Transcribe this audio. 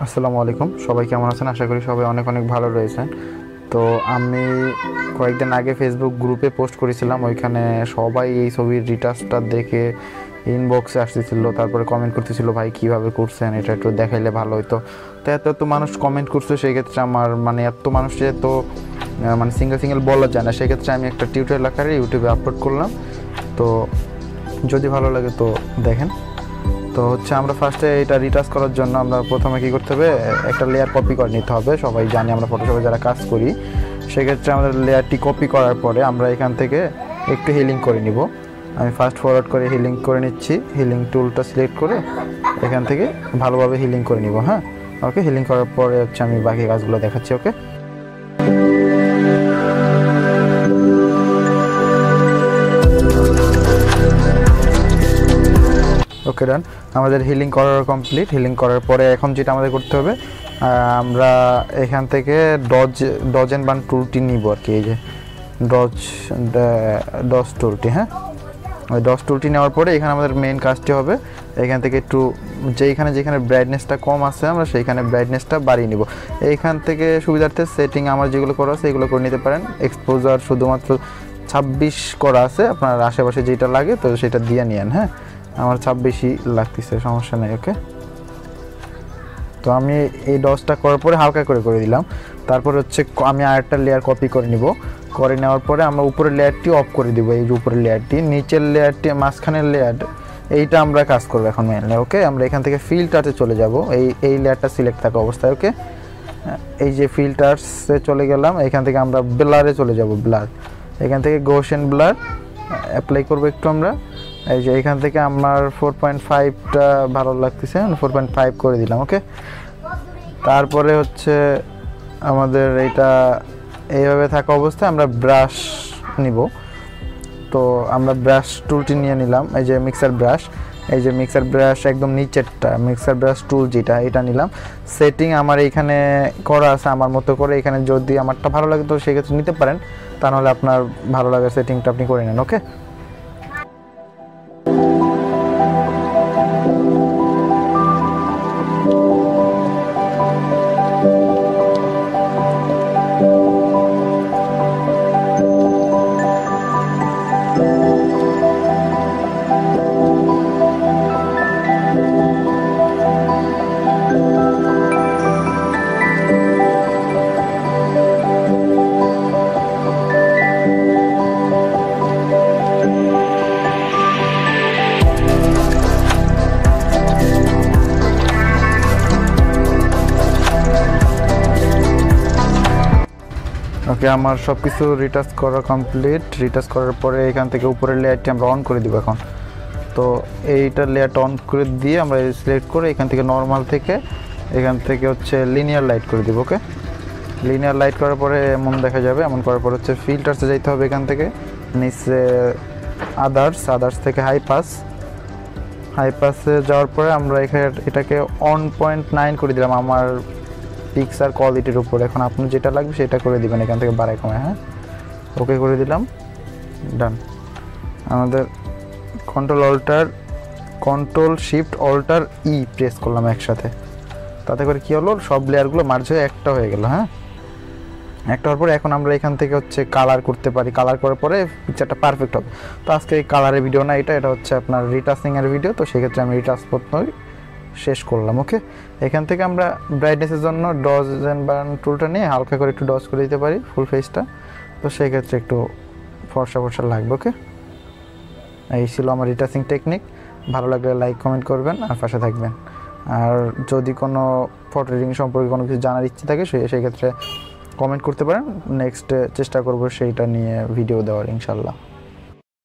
আসসালামু আলাইকুম, সবাই কেমন আছেন? আশা করি সবাই অনেক অনেক ভালো রয়েছেন। তো আমি কয়েকদিন আগে ফেসবুক গ্রুপে পোস্ট করেছিলাম, ওইখানে সবাই এই ছবির রিটাচটা দেখে ইনবক্সে আসতেছিল, তারপরে কমেন্ট করতেছিল ভাই কীভাবে করছেন, এটা একটু দেখাইলে ভালো হতো। তো এত মানুষ কমেন্ট করছে, সেই ক্ষেত্রে আমার মানে এত মানুষে তো মানে সিঙ্গেল বলা যায় না, সেক্ষেত্রে আমি একটা টিউটোরিয়াল আকারে ইউটিউবে আপলোড করলাম। তো যদি ভালো লাগে তো দেখেন। তো হচ্ছে আমরা ফার্স্টে এটা রিটাচ করার জন্য আমরা প্রথমে কী করতে হবে, একটা লেয়ার কপি করে নিতে হবে। সবাই জানি আমরা ফটোশপে যারা কাজ করি, সেক্ষেত্রে আমাদের লেয়ারটি কপি করার পরে আমরা এখান থেকে একটু হিলিং করে নিব। আমি ফাস্ট ফরওয়ার্ড করে হিলিং করে নিচ্ছি। হিলিং টুলটা সিলেক্ট করে এখান থেকে ভালোভাবে হিলিং করে নিব। হ্যাঁ, ওকে। হিলিং করার পরে হচ্ছে আমি বাকি কাজগুলো দেখাচ্ছি। ওকে, ওকে ডান। আমাদের হিলিং করার কমপ্লিট। হিলিং করার পরে এখন যেটা আমাদের করতে হবে, আমরা এখান থেকে ডজ অ্যান্ড বার্ন টুলটি নিব আর কি। এই যে ডজ টুলটি, হ্যাঁ, ওই ডজ টুলটি নেওয়ার পরে এখানে আমাদের মেইন কাজটি হবে এখান থেকে একটু যেখানে ব্রাইটনেসটা কম আছে আমরা সেইখানে ব্রাইটনেসটা বাড়িয়ে নিব। এইখান থেকে সুবিধার্থে সেটিং আমার যেগুলো করা আছে এগুলো করে নিতে পারেন। এক্সপোজার শুধুমাত্র 26 করা আছে, আপনার আশেপাশে যেটা লাগে তো সেটা দিয়ে নিয়েন। হ্যাঁ, আমার 26ই লাগতেছে, সমস্যা নেই। ওকে, তো আমি এই ডজটা করার পরে হালকা করে দিলাম। তারপর হচ্ছে আমি আরেকটা লেয়ার কপি করে নিব। করে নেওয়ার পরে আমরা উপরের লেয়ারটি অফ করে দিব। এই যে উপরের লেয়ারটি, নিচের লেয়ারটি, মাঝখানের লেয়ার, এইটা আমরা কাজ করবো এখন মেনলি। ওকে, আমরা এখান থেকে ফিল্টারে চলে যাব। এই লেয়ারটা সিলেক্ট থাকা অবস্থায়। ওকে, এই যে ফিল্টার্সে চলে গেলাম, এখান থেকে আমরা ব্লারে চলে যাব। ব্লার, এখান থেকে গৌসিয়ান ব্লার অ্যাপ্লাই করবো একটু আমরা। এই যে এখান থেকে আমার 4.5টা ভালো লাগতেছে, 4.5 করে দিলাম। ওকে, তারপরে হচ্ছে আমাদের এটা এইভাবে থাকা অবস্থায় আমরা ব্রাশ নিব। তো আমরা ব্রাশ টুলটি নিয়ে নিলাম। এই যে মিক্সার ব্রাশ, এই যে মিক্সার ব্রাশ একদম নিচেরটা মিক্সার ব্রাশ টুল যেটা, এটা নিলাম। সেটিং আমার এইখানে করা আছে আমার মতো করে। এখানে যদি আমারটা ভালো লাগে তো সেক্ষেত্রে নিতে পারেন, তা নাহলে আপনার ভালো লাগার সেটিংটা আপনি করে নেন। ওকে, ওকে, আমার সব কিছু রিটাচ করা কমপ্লিট। রিটাচ করার পরে এখান থেকে উপরের লেয়ারটি আমরা অন করে দিব এখন। তো এইটার লেয়ারটা অন করে দিয়ে আমরা সিলেক্ট করে এখান থেকে নর্মাল থেকে এখান থেকে হচ্ছে লিনিয়ার লাইট করে দিব। ওকে, লিনিয়ার লাইট করার পরে এমন দেখা যাবে। এমন করার পর হচ্ছে ফিল্টার্সে যাইতে হবে। এখান থেকে নিচে আদার্স থেকে হাই পাসে যাওয়ার পরে আমরা এটাকে 1.9 করে দিলাম আমার পিক্সার কোয়ালিটির উপর। এখন আপনি যেটা লাগবে সেটা করে দিবেন এখান থেকে বাড়ায় কমায়। হ্যাঁ, ওকে করে দিলাম, ডান। আমাদের control shift alter E press করলাম একসাথে, তাতে করে কী হলো, সব লেয়ারগুলো মার্জ হয়ে একটা হয়ে গেল। হ্যাঁ, একটা হওয়ার পরে এখন আমরা এখান থেকে হচ্ছে কালার করতে পারি। কালার করার পরে পিকচারটা পারফেক্ট হবে। তো আজকে এই কালারের ভিডিও না, এটা হচ্ছে আপনার রিটাচিংয়ের ভিডিও। তো সেক্ষেত্রে আমি রিটাচ প্রথমেই শেষ করলাম। ওকে, এখান থেকে আমরা ব্রাইটনেসের জন্য ডজ অ্যান্ড বার্ন টুলটা নিয়ে হালকা করে একটু ডজ করে দিতে পারি ফুল ফেসটা। তো সেক্ষেত্রে একটু ফর্সা লাগবে। ওকে, এই ছিল আমার রিটাচিং টেকনিক। ভালো লাগলে লাইক কমেন্ট করবেন আর পাশে থাকবেন। আর যদি কোনো ফটো এডিটিং সম্পর্কে কোনো কিছু জানার ইচ্ছে থাকে সেই ক্ষেত্রে কমেন্ট করতে পারেন। নেক্সট চেষ্টা করব সেইটা নিয়ে ভিডিও দেওয়ার, ইনশাল্লাহ।